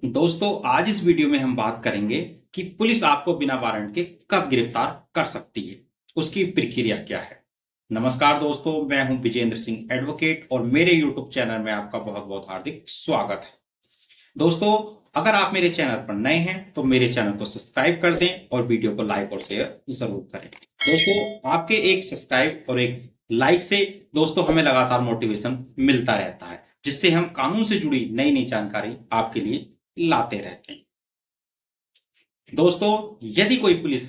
दोस्तों आज इस वीडियो में हम बात करेंगे कि पुलिस आपको बिना वारंट के कब गिरफ्तार कर सकती है, उसकी प्रक्रिया क्या है। नमस्कार दोस्तों, मैं हूं विजेंद्र सिंह एडवोकेट और मेरे यूट्यूब चैनल में आपका बहुत बहुत हार्दिक स्वागत है। दोस्तों, अगर आप मेरे चैनल पर नए हैं तो मेरे चैनल को सब्सक्राइब कर दें और वीडियो को लाइक और शेयर जरूर करें। दोस्तों, आपके एक सब्सक्राइब और एक लाइक से दोस्तों हमें लगातार मोटिवेशन मिलता रहता है, जिससे हम कानून से जुड़ी नई नई जानकारी आपके लिए लाते रहते हैं। दोस्तों, यदि कोई पुलिस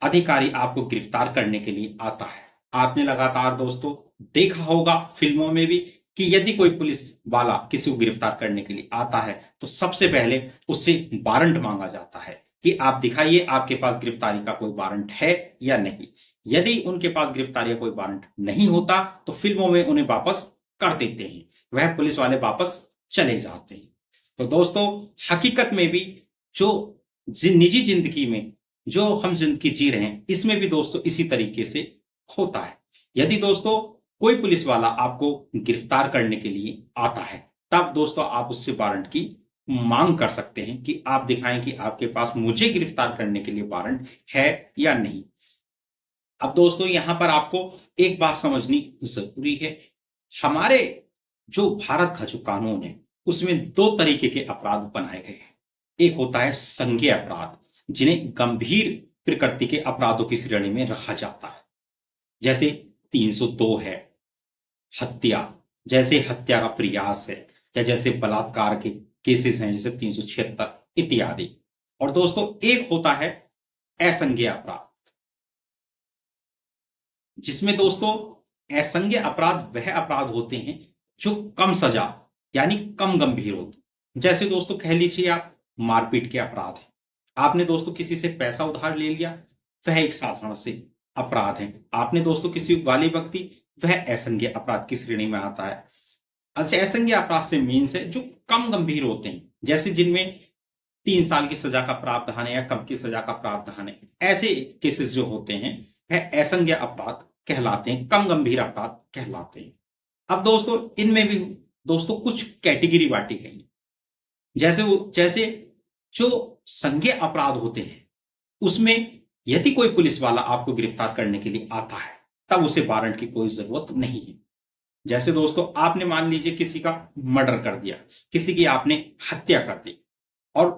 अधिकारी आपको गिरफ्तार करने के लिए आता है, आपने लगातार दोस्तों देखा होगा फिल्मों में भी कि यदि कोई पुलिस वाला किसी को गिरफ्तार करने के लिए आता है तो सबसे पहले उससे वारंट मांगा जाता है कि आप दिखाइए आपके पास गिरफ्तारी का कोई वारंट है या नहीं। यदि उनके पास गिरफ्तारी का कोई वारंट नहीं होता तो फिल्मों में उन्हें वापस कर देते हैं, वह पुलिस वाले वापस चले जाते हैं। तो दोस्तों, हकीकत में भी जो निजी जिंदगी में जो हम जिंदगी जी रहे हैं, इसमें भी दोस्तों इसी तरीके से होता है। यदि दोस्तों कोई पुलिस वाला आपको गिरफ्तार करने के लिए आता है, तब दोस्तों आप उससे वारंट की मांग कर सकते हैं कि आप दिखाएं कि आपके पास मुझे गिरफ्तार करने के लिए वारंट है या नहीं। अब दोस्तों यहां पर आपको एक बात समझनी जरूरी है। हमारे जो भारत का जो कानून है, उसमें दो तरीके के अपराध बनाए गए हैं। एक होता है संज्ञेय अपराध, जिन्हें गंभीर प्रकृति के अपराधों की श्रेणी में रखा जाता है। जैसे 302 है हत्या, जैसे हत्या का प्रयास है, या जैसे बलात्कार के केसेस हैं जैसे 376 इत्यादि। और दोस्तों एक होता है असंज्ञेय अपराध, जिसमें दोस्तों असंज्ञेय अपराध वह अपराध होते हैं जो कम सजा यानी कम गंभीर होते हैं। जैसे दोस्तों कह लीजिए आप मारपीट के अपराध है, आपने दोस्तों किसी से पैसा उधार ले लिया, वह एक साधारण से अपराध है। आपने दोस्तों किसी वाली व्यक्ति, वह असंज्ञेय अपराध की श्रेणी में आता है। अच्छा, असंज्ञेय अपराध से मीन्स है जो कम गंभीर होते हैं, जैसे जिनमें 3 साल की सजा का प्रावधान है या कम की सजा का प्रावधान है। ऐसे केसेस जो होते हैं वह असंज्ञेय अपराध कहलाते हैं, कम गंभीर अपराध कहलाते हैं। अब दोस्तों इनमें भी दोस्तों कुछ कैटेगरी बांटी गई है। जैसे जो संज्ञेय अपराध होते हैं, उसमें यदि कोई पुलिस वाला आपको गिरफ्तार करने के लिए आता है, तब उसे वारंट की कोई जरूरत नहीं है। जैसे दोस्तों आपने मान लीजिए किसी का मर्डर कर दिया, किसी की आपने हत्या कर दी, और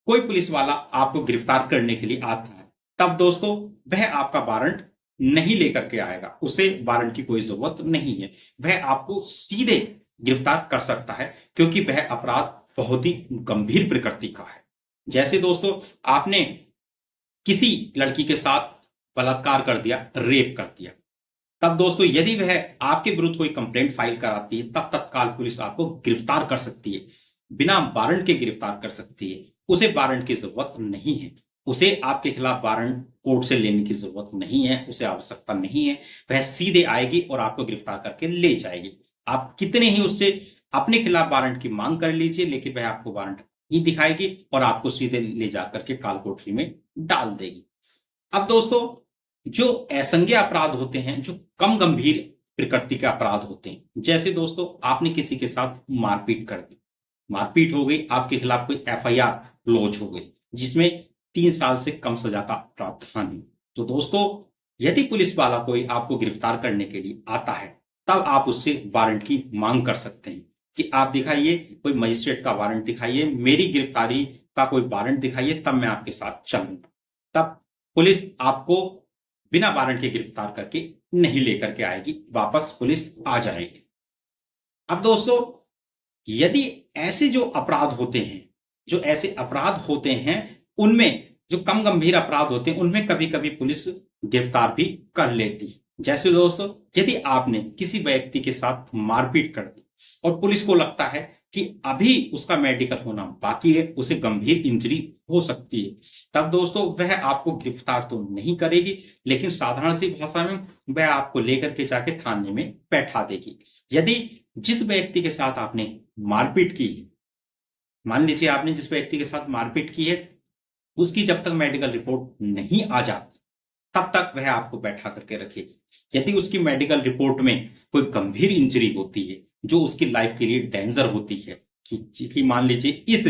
कोई पुलिस वाला आपको गिरफ्तार करने के लिए आता है, तब दोस्तों वह आपका वारंट नहीं लेकर के आएगा, उसे वारंट की कोई जरूरत नहीं है। वह आपको सीधे गिरफ्तार कर सकता है, क्योंकि वह अपराध बहुत ही गंभीर प्रकृति का है। जैसे दोस्तों आपने किसी लड़की के साथ बलात्कार कर दिया, रेप कर दिया, तब दोस्तों यदि वह आपके विरुद्ध कोई कंप्लेंट फाइल कराती है, तब तत्काल पुलिस आपको गिरफ्तार कर सकती है, बिना वारंट के गिरफ्तार कर सकती है। उसे वारंट की जरूरत नहीं है, उसे आपके खिलाफ वारंट कोर्ट से लेने की जरूरत नहीं है, उसे आवश्यकता नहीं है। वह सीधे आएगी और आपको गिरफ्तार करके ले जाएगी। आप कितने ही उससे अपने खिलाफ वारंट की मांग कर लीजिए, लेकिन वह आपको वारंट ही दिखाएगी और आपको सीधे ले जाकर के काल कोठरी में डाल देगी। अब दोस्तों जो असंज्ञेय अपराध होते हैं, जो कम गंभीर प्रकृति के अपराध होते हैं, जैसे दोस्तों आपने किसी के साथ मारपीट कर दी, मारपीट हो गई, आपके खिलाफ कोई एफआईआर लॉन्च हो गई जिसमें 3 साल से कम सजा का प्रावधान है, तो दोस्तों यदि पुलिस वाला कोई आपको गिरफ्तार करने के लिए आता है, तब आप उससे वारंट की मांग कर सकते हैं कि आप दिखाइए कोई मजिस्ट्रेट का वारंट दिखाइए, मेरी गिरफ्तारी का कोई वारंट दिखाइए, तब मैं आपके साथ चलूंगा। तब पुलिस आपको बिना वारंट के गिरफ्तार करके नहीं लेकर के आएगी, वापस पुलिस आ जाएगी। अब दोस्तों यदि ऐसे जो अपराध होते हैं, जो ऐसे अपराध होते हैं, उनमें जो कम गंभीर अपराध होते हैं, उनमें कभी कभी पुलिस गिरफ्तार भी कर लेती है। जैसे दोस्तों यदि आपने किसी व्यक्ति के साथ मारपीट कर दी और पुलिस को लगता है कि अभी उसका मेडिकल होना बाकी है, उसे गंभीर इंजरी हो सकती है, तब दोस्तों वह आपको गिरफ्तार तो नहीं करेगी, लेकिन साधारण सी भाषा में वह आपको लेकर के जाके थाने में बैठा देगी। यदि जिस व्यक्ति के साथ आपने मारपीट की है, मान लीजिए आपने जिस व्यक्ति के साथ मारपीट की है, उसकी जब तक मेडिकल रिपोर्ट नहीं आ जाती, तब तक वह आपको बैठा करके रखेगी। यदि उसकी मेडिकल रिपोर्ट में कोई गंभीर इंजरी होती है, जो उसकी लाइफ के लिए डेंजर होती है, कि मान लीजिए इस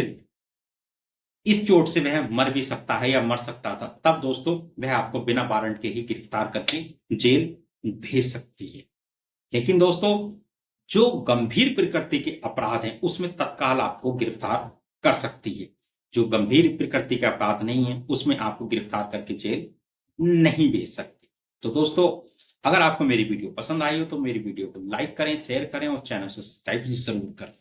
इस चोट से वह मर भी सकता है या मर सकता था, तब दोस्तों वह आपको बिना वारंट के ही गिरफ्तार करके जेल भेज सकती है। लेकिन दोस्तों जो गंभीर प्रकृति के अपराध हैं उसमें तत्काल आपको गिरफ्तार कर सकती है। जो गंभीर प्रकृति के अपराध नहीं है उसमें आपको गिरफ्तार करके जेल नहीं भेज सकती। तो दोस्तों अगर आपको मेरी वीडियो पसंद आई हो तो मेरी वीडियो को लाइक करें, शेयर करें और चैनल को सब्सक्राइब जरूर करें।